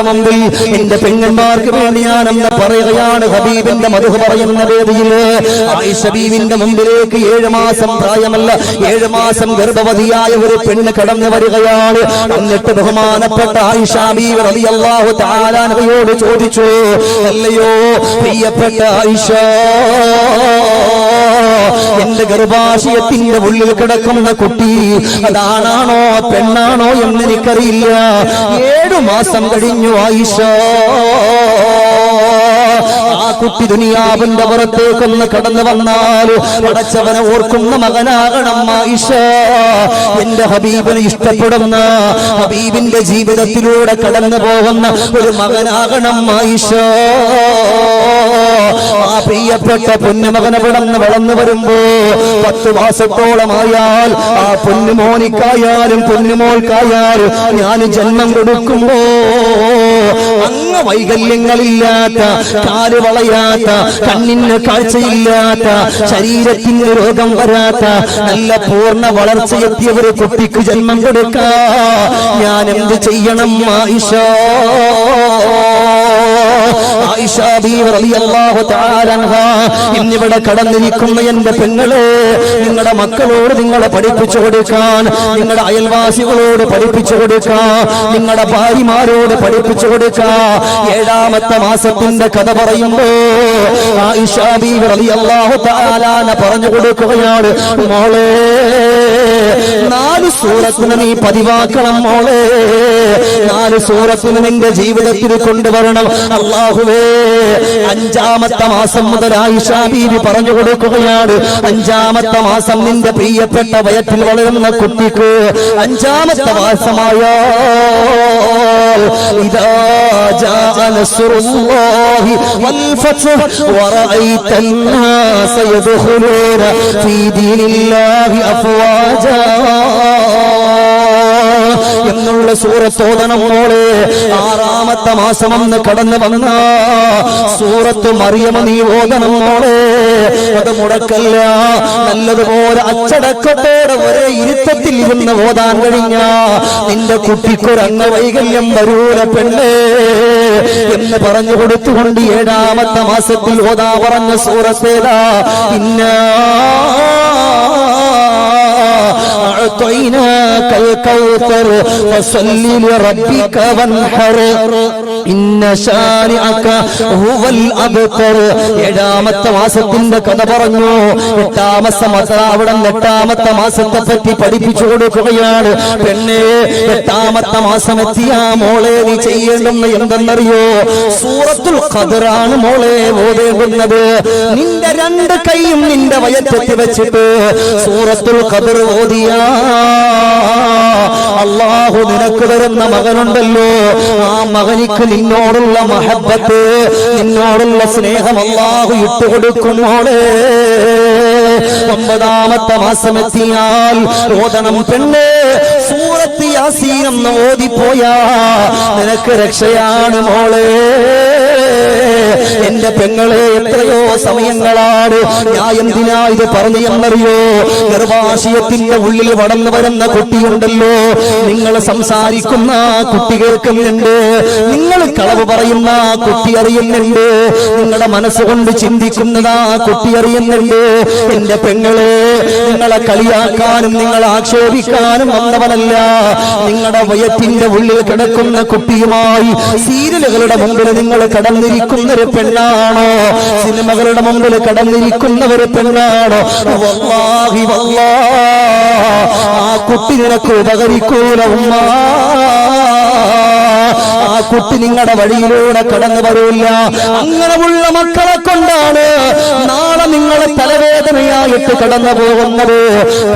മുമ്പിൽ എന്റെ പെങ്ങന്മാർക്ക് വേണ്ടി ഞാനെന്ന് പറയുകയാണ്. ഹബീബിന്റെ മദ്ഹ് പറയുന്ന വേദിയില് ആയിഷ ബീവിന്റെ മുമ്പിലേക്ക് 7 മാസം പ്രായമല്ല 7 മാസം ഗർഭവതിയായ ഒരു പെണ്ണ് കടന്നു വരികയാണ്. എന്നിട്ട് ബഹുമാനപ്പെട്ട ആയിഷ ബീവി റളിയല്ലാഹു തആല അൻഹയോട് ചോദിച്ചു, അല്ലയോ പ്രിയപ്പെട്ട ആയിഷ, എന്റെ ഗർഭാശയത്തിന്റെ ഉള്ളിൽ കിടക്കുന്ന കുട്ടി അതാണാണോ പെണ്ണാണോ എന്ന് എനിക്കറിയില്ല. 7 മാസം കഴിഞ്ഞു ആയിഷ. ആ കുട്ടി ദുനിയാവിന്റെ പുറത്തേക്കൊന്ന് കടന്നു വന്നാൽ പടച്ചവനെ ഓർക്കുന്ന മകനാകണം ആയിഷ. എന്റെ ഹബീബിനെ ഇഷ്ടപ്പെടുന്ന, ഹബീബിന്റെ ജീവിതത്തിലൂടെ കടന്നു പോകുന്ന ഒരു മകനാകണം ആയിഷ. ആ പ്രിയപ്പെട്ട പൊന്നുമകനെ വളർന്നു വരുമ്പോ 10 മാസത്തോളമായാൽ ആ പൊന്നുമോനിക്കായാലും പൊന്നുമോൾക്കായാലും ഞാൻ ജന്മം കൊടുക്കുമ്പോ അങ്ങ് വൈകല്യങ്ങളില്ലാത്ത, കാല് വളയാത്ത, കണ്ണിന് കാഴ്ചയില്ലാത്ത, ശരീരത്തിന് രോഗം വരാത്ത നല്ല പൂർണ്ണ വളർച്ചയെത്തിയ ഒരു കുട്ടിക്ക് ജന്മം കൊടുക്കാ ഞാൻ എന്ത് ചെയ്യണം ആയിഷ? ആയിഷ ബീവി റളിയല്ലാഹു തആല അൻഹാ ഇന്നിവിടെ കടന്നിരിക്കുന്ന എന്റെ പെങ്ങളെ, നിങ്ങളുടെ മക്കളോട് നിങ്ങളെ പഠിപ്പിച്ചു കൊടുക്കാൻ, നിങ്ങളുടെ അയൽവാസികളോട് പഠിപ്പിച്ചു കൊടുക്കാൻ, നിങ്ങളുടെ ഭാര്യമാരോട് പഠിപ്പിച്ചു കൊടുക്കാൻ 7ാമത്തെ മാസത്തിന്റെ കഥ പറയുമ്പോ ആയിഷ ബീവി റളിയല്ലാഹു തആല പറഞ്ഞു കൊടുക്കുകയാണ്, മോളെ 4 സൂറത്തിന് നീ പതിവാക്കണം മോളെ. 4 സൂറത്തിന് നിന്റെ ജീവിതത്തിൽ കൊണ്ടുവരണം. അല്ലാഹുവേ, 5ാമത്തെ മാസം മുതൽ ആയിഷ ബീവി പറഞ്ഞു കൊടുക്കുകയാണ്, 5ാമത്തെ മാസം നിന്റെ പ്രിയപ്പെട്ട വയറ്റിൽ വളരുന്ന കുട്ടിക്ക് 5ാമത്തെ മാസമായാൽ ഇദാ ജാഅ നസ്റുല്ലാഹി വൽ ഫത്ഹ് വറഅയ്ത الناس يدخلون في دين الله أفواجا എന്നുള്ള സൂറത്ത് ഓതണം മോളെ. 6ാമത്തെ മാസം ഒന്ന് കടന്നു വന്ന സൂറത്ത് മറിയം നീ ഓതണം മോളെ. അത് മുടക്കല്ല, നല്ലതുപോലെ അച്ചടക്കത്തോടെ ഒരേ ഇരുത്തത്തിൽ ഇരുന്ന് ഓതാൻ കഴിഞ്ഞ നിന്റെ കുട്ടിക്കൊരു അംഗവൈകല്യം വരൂല പെണ്ണേ എന്ന് പറഞ്ഞു കൊടുത്തുകൊണ്ട് 7ാമത്തെ മാസത്തിൽ ഓതാ പറഞ്ഞ സൂറത്തേതാ? أعطيناك الكوثر فصل لربك وانحر إن شانئك هو الأبتر. 7ാമത്തെ മാസത്തിന്റെ കഥ പറഞ്ഞു. 8ാമത്തെ മാസം അവിടെ 8ാമത്തെ മാസത്തെ പറ്റി പഠിപ്പിച്ചു കൊടുക്കുകയാണ്. പെണ്ണെ, 8ാമത്തെ മാസം എത്തിയാ മോളെ നീ ചെയ്യേണ്ടുന്ന എന്തെന്നറിയോ? സൂറത്തുൽ ഖദറാണ് മോളെ ഓതേണ്ടുന്നത്. നിന്റെ 2 കൈയും നിന്റെ വയറ്റത്തിൽ വെച്ചിട്ട് സൂറത്തുൽ ഖദർ ഓതിയാ അല്ലാഹു നിനക്ക് തരുന്ന മകനുണ്ടല്ലോ, ആ മകനിക്ക് നിന്നോടുള്ള മഹബ്ബത്ത്, നിന്നോടുള്ള സ്നേഹം അല്ലാഹു ഇട്ടുകൊടുക്കും മോളെ. 9ാമത്തെ മാസം എത്തിയാൽ ഓതണം പെണ്ണെ സൂറത്ത് യാസീൻ എന്ന് ഓതിപ്പോയാ നിനക്ക് രക്ഷയാണ് മോളെ. എന്റെ പെങ്ങളെ, എത്രയോ സമയങ്ങളാണ് ഞാൻ എന്തിനാ ഇത് പറഞ്ഞു എന്നറിയോ? ഗർഭാശയത്തിന്റെ ഉള്ളിൽ വളർന്നു വരുന്ന കുട്ടിയുണ്ടല്ലോ, നിങ്ങൾ സംസാരിക്കുന്ന കുട്ടി കേൾക്കുന്നുണ്ട്, നിങ്ങൾ കളവ് പറയുന്ന കുട്ടി അറിയുന്നുണ്ട്, നിങ്ങളുടെ മനസ്സുകൊണ്ട് ചിന്തിക്കുന്നതാ കുട്ടി അറിയുന്നുണ്ട്. എന്റെ പെങ്ങളെ, നിങ്ങളെ കളിയാക്കാനും നിങ്ങളെ ആക്ഷേപിക്കാനും വന്നവനല്ല. നിങ്ങളുടെ വയറ്റിന്റെ ഉള്ളിൽ കിടക്കുന്ന കുട്ടിയുമായി സീരിയലുകളുടെ മുമ്പിൽ നിങ്ങൾ കടന്നിരിക്കുന്ന ഒരു പെണ്ണാണോ? സിനിമകളുടെ മുമ്പിൽ കടന്നിരിക്കുന്ന ഒരു പെണ്ണാണോ? വല്ലാഹി വല്ലാഹ് ആ കുട്ടി നിനക്ക് ഉപകരിക്കൂല ഉമ്മ. ആ കുട്ടി നിങ്ങളുടെ വഴിയിലൂടെ കടന്നു വരില്ല. അങ്ങനെയുള്ള മക്കളെ കൊണ്ടാണ് നാളെ നിങ്ങളെ തലവേദനയായിട്ട് കടന്നു പോകുന്നത്.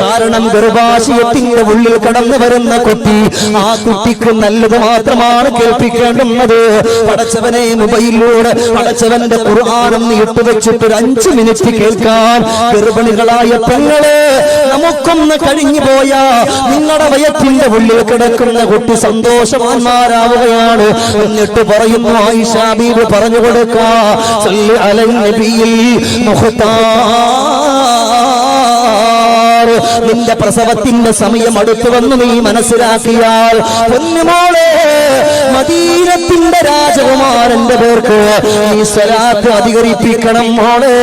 കാരണം ഗർഭാശയത്തിന്റെ ഉള്ളിൽ കടന്നു വരുന്ന കുട്ടി, ആ കുട്ടിക്ക് നല്ലത് മാത്രമാണ് കേൾപ്പിക്കേണ്ടുന്നത്. പടച്ചവനെ മൊബൈലിലൂടെ പടച്ചവന്റെ ഖുർആനും ഇട്ടുവെച്ചിട്ട് 5 മിനിറ്റ് കേൾക്കാൻ ഗർഭിണികളായ പെങ്ങളെ നമുക്കൊന്ന് കഴിഞ്ഞു പോയാ നിങ്ങളുടെ വയറ്റിന്റെ ഉള്ളിൽ കിടക്കുന്ന കുട്ടി സന്തോഷവാന്മാരാവുകയാണ്. എന്നിട്ട് പറയുന്നു ആയിഷ ബീവി പറഞ്ഞു കൊടുക്കാ, സല്ലി അലൻ നബിയിൽ മുഖ്താർ നിന്റെ പ്രസവത്തിന്റെ സമയം അടുത്തുവെന്ന് നീ മനസ്സിലാക്കിയാൽ പൊന്നുമോളെ, മദീനത്തിന്റെ രാജകുമാരന്റെ പേർക്ക് നീ സ്വലാത്ത് അധികരിപ്പിക്കണം മോളെ.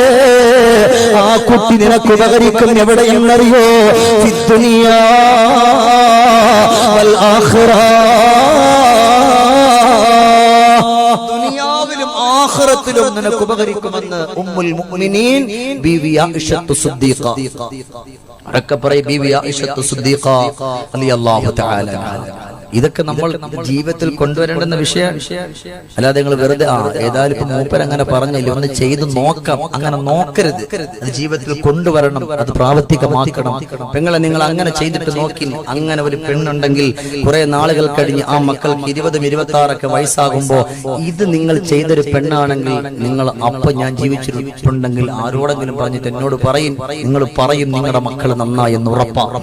ആ കുട്ടി നിനക്ക് ഉപകരിക്കും എവിടെയെന്നറിയോ? ഫിദ്ദുനിയാ വൽ ആഖിറ, ദുനിയാവിലും ആഖിറത്തിലും നിനക്ക് ഉപകരിക്കുമെന്ന് ഉമ്മുൽ മുഅ്മിനീൻ ബീവി ആയിഷത്തു സിദ്ദീഖ, അറക്കപ്പറൈ ബീവി ആയിഷത്തു സിദ്ദീഖ റളിയല്ലാഹു തആല. ഇതൊക്കെ നമ്മൾ ജീവിതത്തിൽ കൊണ്ടുവരേണ്ടുന്ന വിഷയം. അല്ലാതെ നിങ്ങൾ വെറുതെ ഏതായാലും ഇപ്പൊ മൂപ്പർ അങ്ങനെ പറഞ്ഞില്ല, ഒന്ന് ചെയ്ത് നോക്കാം, അങ്ങനെ നോക്കരുത്. അത് ജീവിതത്തിൽ കൊണ്ടുവരണം, അത് പ്രാവർത്തികമാക്കണം. പെങ്ങളെ, നിങ്ങൾ അങ്ങനെ ചെയ്തിട്ട് നോക്കി. അങ്ങനെ ഒരു പെണ്ണുണ്ടെങ്കിൽ കുറെ നാളുകൾ കഴിഞ്ഞ് ആ മക്കൾക്ക് 20-26 വയസ്സാകുമ്പോ ഇത് നിങ്ങൾ ചെയ്തൊരു പെണ്ണാണെങ്കിൽ നിങ്ങൾ അപ്പൊ ഞാൻ ജീവിച്ചിട്ടുണ്ടെങ്കിൽ ആരോടെങ്കിലും പറഞ്ഞിട്ട് എന്നോട് പറയും, നിങ്ങൾ പറയും നിങ്ങളുടെ മക്കൾ നന്നായി എന്ന് ഉറപ്പാണ്.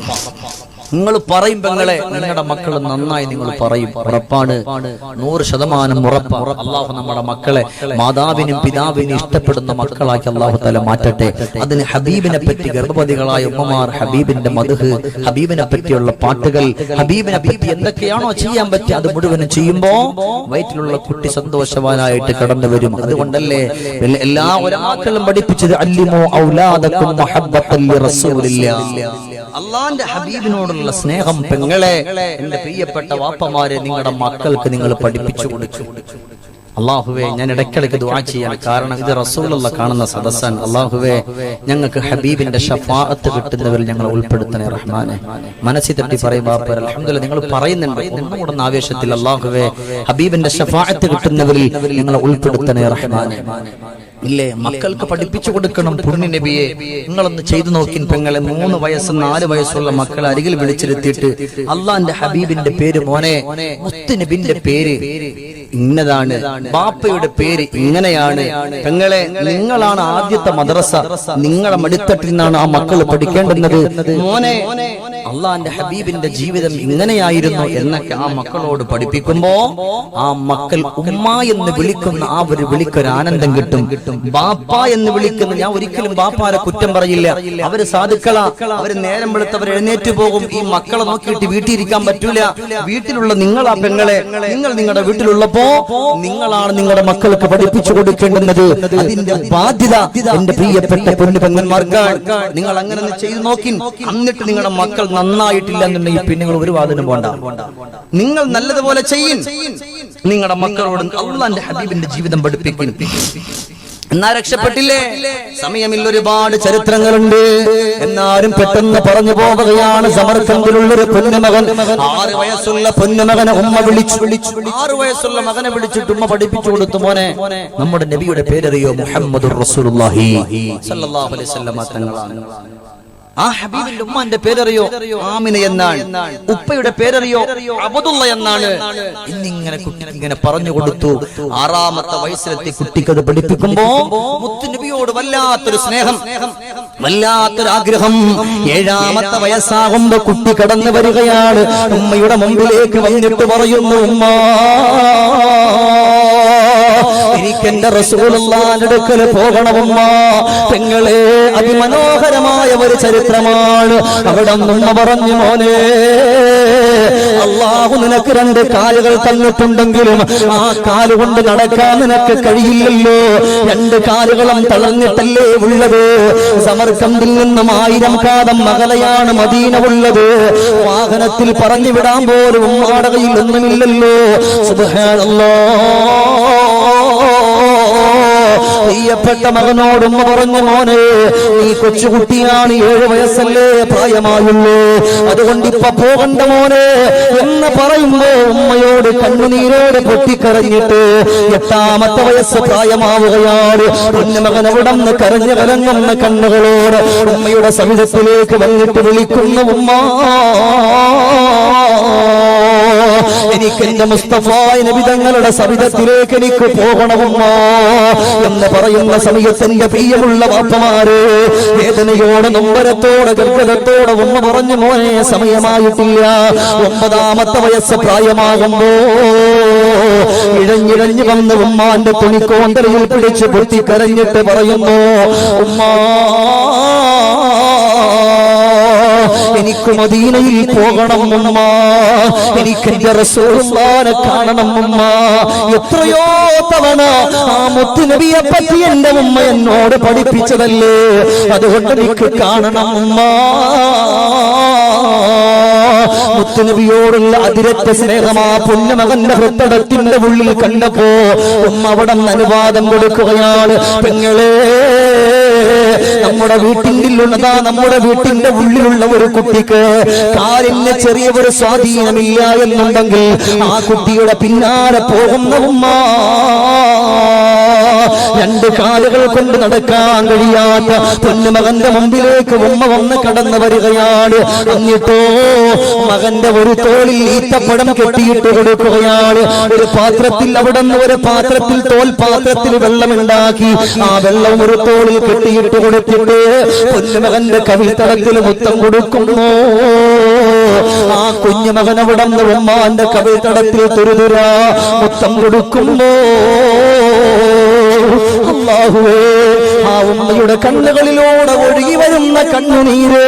നിങ്ങൾ പറയും പെങ്ങളെ, നിങ്ങളുടെ മക്കൾ നന്നായി നിങ്ങൾ പറയും, ഉറപ്പാണ്, 100% ഉറപ്പാണ്. അള്ളാഹു നമ്മുടെ മക്കളെ മാതാവിനും പിതാവിനും ഇഷ്ടപ്പെടുന്ന മക്കളാക്കി അള്ളാഹു തആല മാറ്റട്ടെ. അതിന് ഹബീബിനെ പറ്റി, ഗർഭവതികളായ ഉമ്മമാർ ഹബീബിന്റെ മദ്ഹ്, ഹബീബിനെ പറ്റിയുള്ള പാട്ടുകൾ, ഹബീബിനെ പറ്റി എന്തൊക്കെയാണോ ചെയ്യാൻ പറ്റുക അത് മുഴുവനും ചെയ്യുമ്പോ വയറ്റിലുള്ള കുട്ടി സന്തോഷവാനായിട്ട് കടന്നു വരും. അതുകൊണ്ടല്ലേ എല്ലാ ഒരാക്കളും പഠിപ്പിച്ചത് അല്ലിമു ഔലാദകും മുഹബ്ബത്തൻ ലിറസൂലില്ലാഹ്, അള്ളാന്റെ ഹബീബിനോടുള്ള സ്നേഹം. പെങ്ങളെ, എന്റെ പ്രിയപ്പെട്ട വാപ്പമാരെ, നിങ്ങളുടെ മക്കൾക്ക് നിങ്ങൾ പഠിപ്പിച്ചു കൊടുക്കും. അള്ളാഹുവേ, ഞാൻ ഇടയ്ക്കിടയ്ക്ക് ദുആ ചെയ്യാൻ കാരണം ഇത് റസൂലുള്ള കാണുന്ന സദസ്സാൻ. അള്ളാഹുവേ, ഞങ്ങൾക്ക് ഹബീബിന്റെ ഷഫാഅത്ത് കിട്ടുന്നവരിൽ ഞങ്ങൾ ഉൾപ്പെടുത്തണേ റഹ്മാനെ. മനസ്സിൽ തട്ടി പറയും ബാപ്പ, അൽഹംദുലില്ലാഹ് നിങ്ങൾ പറയുന്നുണ്ട് ഒന്നും കൂടെ ആവേശത്തിൽ. അള്ളാഹുവേ, ഹബീബിന്റെ ഷഫാഅത്ത് കിട്ടുന്നവരിൽ ഞങ്ങളെ ഉൾപ്പെടുത്തണേ റഹ്മാനെ. ഇല്ലേ, മക്കൾക്ക് പഠിപ്പിച്ചു കൊടുക്കണം. പുണ്യ നബിയെ, നിങ്ങളൊന്ന് ചെയ്തു നോക്കി പെങ്ങളെ. 3 വയസ്സ് 4 വയസ്സുള്ള മക്കളെ അരികിൽ വിളിച്ചിരുത്തിയിട്ട് അള്ളാന്റെ ഹബീബിന്റെ പേര്, മോനെ മുത്ത് നബിന്റെ പേര് ഇന്നതാണ്, ബാപ്പയുടെ പേര് ഇങ്ങനെയാണ്. പെങ്ങളെ, നിങ്ങളാണ് ആദ്യത്തെ മദ്രസ, നിങ്ങളെ മടിത്തട്ടിൽ നിന്നാണ് ആ മക്കൾ പഠിക്കേണ്ടുന്നത്. മോനെ, അള്ളാന്റെ ഹബീബിന്റെ ജീവിതം ഇങ്ങനെയായിരുന്നു എന്നൊക്കെ ആ മക്കളോട് പഠിപ്പിക്കുമ്പോ ആ മക്കൾ ഉമ്മ എന്ന് വിളിക്കുന്ന ആ ഒരു വിളിക്കൊരു ആനന്ദം കിട്ടും. ബാപ്പ എന്ന് വിളിക്കുന്ന, ഞാൻ ഒരിക്കലും ബാപ്പാരെ കുറ്റം പറയില്ല, അവര് സാധുക്കളാ, അവര് നേരം വെളുത്തവർ എഴുന്നേറ്റ് പോകും. ഈ മക്കളെ നോക്കിയിട്ട് വീട്ടിലിരിക്കാൻ പറ്റൂല. വീട്ടിലുള്ള നിങ്ങളാ പെങ്ങളെ, നിങ്ങൾ നിങ്ങളുടെ വീട്ടിലുള്ളപ്പോ നിങ്ങളാണ് നിങ്ങളുടെ മക്കൾക്ക് പഠിപ്പിച്ചു കൊടുക്കേണ്ടുന്നത്. അതിന്റെ ബാധ്യത എന്റെ പ്രിയപ്പെട്ട പൊന്നു പെങ്ങന്മാർക്കാണ്. നിങ്ങൾ അങ്ങനെ ചെയ്തു നോക്കി, എന്നിട്ട് നിങ്ങളുടെ മക്കൾ നന്നായിട്ടില്ല എന്നുണ്ടെങ്കിൽ പിന്നെ നിങ്ങൾ ഒരു വാദനം വേണ്ട. നിങ്ങൾ നല്ലതുപോലെ ചെയ്യും. നിങ്ങളുടെ മക്കളോട് അല്ലാഹുവിന്റെ ഹബീബിന്റെ ജീവിതം പഠിപ്പിക്കും. എന്നാ രക്ഷപ്പെട്ടില്ലേ? സമയമില്ല, ഒരുപാട് ചരിത്രങ്ങളുണ്ട്. എന്നാലും പെട്ടെന്ന് പറഞ്ഞു പോവുകയാണ്. സമർക്കന്തിലുള്ളൊരു പൊന്നുമകൻ, 6 വയസ്സുള്ള പൊന്നുമകനെ ഉമ്മ വിളിച്ചു. 6 വയസ്സുള്ള മകനെ വിളിച്ചിട്ട് ഉമ്മ പഠിപ്പിച്ചു കൊടുത്തു. മോനെ, നമ്മുടെ നബിയുടെ പേരറിയോ? മുഹമ്മദുർ റസൂലുള്ളാഹി സ്വല്ലല്ലാഹു അലൈഹി വസല്ലം തങ്ങളാണ്. ആ ഹബീബിന്റെ ഉമ്മാന്റെ പേരറിയോ? ആമിന എന്നാണ്. ഉപ്പയുടെ പേരറിയോ? അബ്ദുള്ള എന്നാണ്. ഇന്നിങ്ങനെ കുട്ടിക്ക് ഇങ്ങനെ പറഞ്ഞു കൊടുത്തു. 6ാമത്തെ വയസ്സിലെത്തി കുട്ടിക്കത് പഠിപ്പിക്കുമ്പോ മുത്തുനബിയോട് വല്ലാത്തൊരു സ്നേഹം, വല്ലാത്തൊരു ആഗ്രഹം. 7ാമത്തെ വയസ്സാകുമ്പോ കുട്ടി കടന്നു വരികയാണ്. ഉമ്മയുടെ മുമ്പിലേക്ക് വന്നിട്ട് പറയുന്നു, ഉമ്മ, എനിക്കെന്റെ റസൂലുള്ളാഹിന്റെ അടുക്കൽ പോകണമുമ്മ. പെങ്ങളെ, അതിമനോഹരമായ ഒരു ചരിത്രമാണ്. അവിടെ ഉമ്മ പറഞ്ഞു, മോനെ, അള്ളാഹു നിനക്ക് 2 കാലുകൾ തന്നിട്ടുണ്ടെങ്കിലും ആ കാലുകൊണ്ട് നടക്കാൻ നിനക്ക് കഴിയില്ലല്ലോ. 2 കാലുകളും തളർന്നിട്ടല്ലേ ഉള്ളത്. സമർക്കന്തിൽ നിന്നും 1000 കാതം അകലെയാണ് മദീന ഉള്ളത്. വാഹനത്തിൽ പറഞ്ഞു വിടാൻ പോലും ഉമ്മയുടെ കയ്യിൽ ഒന്നുമില്ലല്ലോ. സുബ്ഹാനല്ലാഹ്. പ്രിയപ്പെട്ട മകനോട് ഉമ്മ പറഞ്ഞു, മോനെ, നീ കൊച്ചുകുട്ടിയാണ്, 7 വയസ്സല്ലേ പ്രായമായുള്ളൂ, അതുകൊണ്ട് ഇപ്പൊ പോകണ്ട മോനെ എന്ന് പറയുമ്പോ ഉമ്മയോട് കണ്ണുനീരോട് പൊട്ടിക്കരഞ്ഞിട്ട് 8ാമത്തെ വയസ്സ് പ്രായമാവുകയാണ്. പൊന്നുമകൻ അവിടെ നിന്ന് കരഞ്ഞു കലങ്ങുന്ന കണ്ണുകളോട് ഉമ്മയുടെ സവിധത്തിലേക്ക് വന്നിട്ട് വിളിക്കുന്നു, ഉമ്മ, എനിക്ക് എന്റെ മുസ്തഫ നബി തങ്ങളുടെ സവിധത്തിലേക്ക് എനിക്ക് പോകണമുമ്മ എന്ന് പറയുന്ന സമയത്ത് എന്റെ പ്രിയമുള്ള വാപ്പമാരെ വേദനയോടെ നൊമ്പരത്തോടെ ഗർഭത്തോടെ ഉമ്മ പറഞ്ഞു, മോനെ, സമയമായിട്ടില്ല. 9ാമത്തെ വയസ്സ് പ്രായമാകുമ്പോ ഇഴഞ്ഞിഴഞ്ഞു വന്ന് ഉമ്മാന്റെ തുണിക്കോന്തരയിൽ പിടിച്ച് പൊട്ടിക്കരഞ്ഞിട്ട് പറയുന്നു, ഉമ്മ, എനിക്ക് മദീനയിൽ പോകണം ഉമ്മ, എനിക്ക് എന്റെ റസൂലുള്ളാഹിനെ കാണണം ഉമ്മ. എത്രയോ തവണ ആ മുത്തുനബിയെ പറ്റി എന്റെ ഉമ്മ എന്നോട് പഠിപ്പിച്ചതല്ലേ, അതുകൊണ്ട് എനിക്ക് കാണണം ഉമ്മ. മുത്തുനബിയോടുള്ള അതിരറ്റ സ്നേഹമാ പൊന്നുമകന്റെ ഹൃദയത്തിന്റെ ഉള്ളിൽ കണ്ടപ്പോ ഉമ്മ അവിടെ അനുവാദം കൊടുക്കുകയാണ്. പെങ്ങളെ, നമ്മുടെ വീട്ടിന്റെ ഉള്ളിലുള്ള ഒരു കുട്ടിക്ക് കാലിന് ചെറിയ ഒരു സ്വാധീനമില്ല എന്നുണ്ടെങ്കിൽ ആ കുട്ടിയുടെ പിന്നാലെ പോകുന്ന ഉമ്മ, രണ്ട് കാലുകൾ കൊണ്ട് നടക്കാൻ കഴിയാത്ത പൊന്നുമകന്റെ മുമ്പിലേക്ക് ഉമ്മ വന്ന് കടന്നു വരികയാണ്. എന്നിട്ടോ മകന്റെ ഒരു തോളിൽ ഈത്തപ്പഴം കെട്ടിയിട്ട് കൊടുക്കുകയാണ്. ഒരു പാത്രത്തിൽ അവിടെ നിന്ന് ഒരു പാത്രത്തിൽ തോൽപാത്രത്തിൽ വെള്ളമുണ്ടാക്കി ആ വെള്ളം ഒരു തോളിൽ കെട്ടിയിട്ട് കൊടുത്തിട്ട് പൊന്നുമകന്റെ കവിൾത്തടത്തിൽ മുത്തം കൊടുക്കുന്നു. ആ കുഞ്ഞുമകൻ അവിടെ നിന്ന് ഉമ്മാന്റെ കവിൾത്തടത്തിൽ തുരുതുര മുത്തം കൊടുക്കുന്നു. അല്ലാഹുവേ, ആ ഉമ്മയുടെ കണ്ണുകളിലൂടെ ഒഴുകി വരുന്ന കണ്ണുനീര്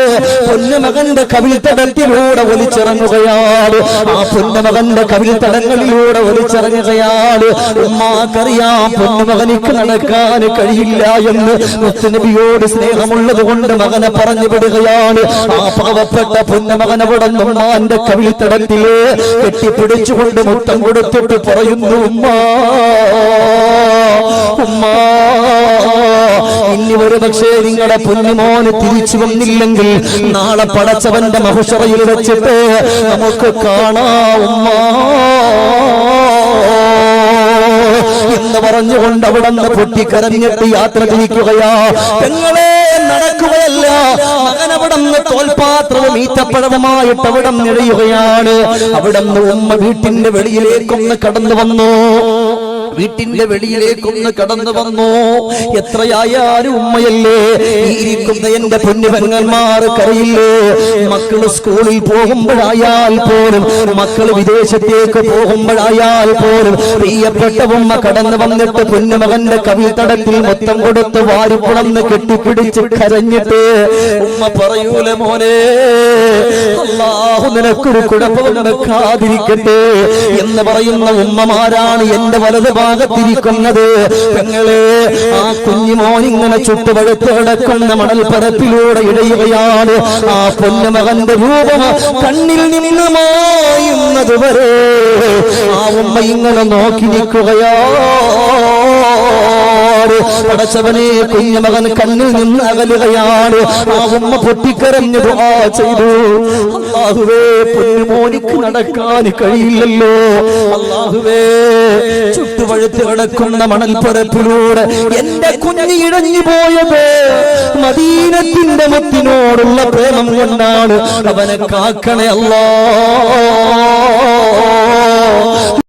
പൊന്നുമകന്റെ കവിൾത്തടത്തിലൂടെ ഒലിച്ചിറങ്ങുകയാണ്. ആ പൊന്നുമകന്റെ കവിൾത്തടങ്ങളിലൂടെ ഒലിച്ചിറങ്ങുകയാണ്. ഉമ്മാക്കറിയാം പൊന്നുമകനിക്ക് നടക്കാൻ കഴിയില്ല എന്ന്. മുത്തുനബിയോട് സ്നേഹമുള്ളത് കൊണ്ട് മകനെ പറഞ്ഞു വിടുകയാണ്. ആ പാവപ്പെട്ട പൊന്നുമകൻ അവിടെ ഉമ്മാന്റെ കവിൾത്തടത്തില് കെട്ടിപ്പിടിച്ചുകൊണ്ട് മുത്തം കൊടുത്തിട്ട് പറയുന്നു, ഉമ്മാ ഉമ്മാ, ഇനി ഒരു പക്ഷേ നിങ്ങളുടെ പൊന്നുമോന് തിരിച്ചു വന്നില്ലെങ്കിൽ നാളെ പടച്ചവന്റെ മഹുശറയിൽ വെച്ചിട്ട് നമുക്ക് കാണാം ഉമ്മാ എന്ന് പറഞ്ഞുകൊണ്ട് അവിടെ നിന്ന് പൊട്ടിക്കരഞ്ഞിട്ട് യാത്ര തിരിക്കുകയാ. പെങ്ങളെ, നടക്കുകയല്ല, മകനവിടെ നിന്ന് തോൽപാത്രവും ഈത്തപ്പഴവുമായിട്ട് അവിടെ നിഴയുകയാണ്. അവിടെ നിന്ന് ഉമ്മ വീട്ടിന്റെ വെളിയിലേക്കൊന്ന് കടന്നു വന്നു. എത്രയായാലും ഉമ്മയല്ലേ, ഇരിക്കുന്ന എന്റെ പൊന്നുപെങ്ങന്മാർ കരയില്ലേ. മക്കള് സ്കൂളിൽ പോകുമ്പോഴായാൽ പോലും, മക്കള് വിദേശത്തേക്ക് പോകുമ്പോഴായാൽ പോലും പ്രിയപ്പെട്ട ഉമ്മ കടന്നു വന്നിട്ട് പൊന്നുമകന്റെ കവിൾത്തടത്തിൽ മൊത്തം കൊടുത്ത് വാരിപ്പുണന്ന് കെട്ടിപ്പിടിച്ച് കരഞ്ഞിട്ട് ഉമ്മ പറയൂല, മോനെ അല്ലാഹു നിനക്കൊരു കുഴപ്പവും നടക്കാതിരിക്കട്ടെ എന്ന് പറയുന്ന ഉമ്മമാരാണ് എന്റെ വലത് ഭാഗത്തിരിക്കുന്നത്. പെങ്ങളെ, ആ കുഞ്ഞുമോൻ ഇങ്ങനെ ചുട്ടുപഴുത്ത് കിടക്കുന്ന മണൽപ്പരപ്പിലൂടെ ഇഴയുകയാണ്. ആ പൊന്നുമകന്റെ രൂപം കണ്ണിൽ നിന്ന് മായുന്നത് വരെ ആ ഉമ്മ ഇങ്ങനെ നോക്കി നിൽക്കുകയാ. പടച്ചവനെ, കുഞ്ഞുമകൻ കണ്ണിൽ നിന്ന് അകലുകയാണ്. ആ ഉമ്മ പൊട്ടിക്കരഞ്ഞു ദുആ ചെയ്തു, അല്ലാഹുവേ, പൊന്നുമോനിക്ക് നടക്കാൻ കഴിയില്ലല്ലോ. അല്ലാഹുവേ, ചുട്ടുപഴുത്ത് കിടക്കുന്ന മണൽപ്പരപ്പിലൂടെ എന്റെ കുഞ്ഞ് ഇഴഞ്ഞു പോയത് മദീനത്തിന്റെ മുത്തിനോടുള്ള പ്രേമം കൊണ്ടാണ്. അവനെ കാക്കണേ അല്ലാഹ്.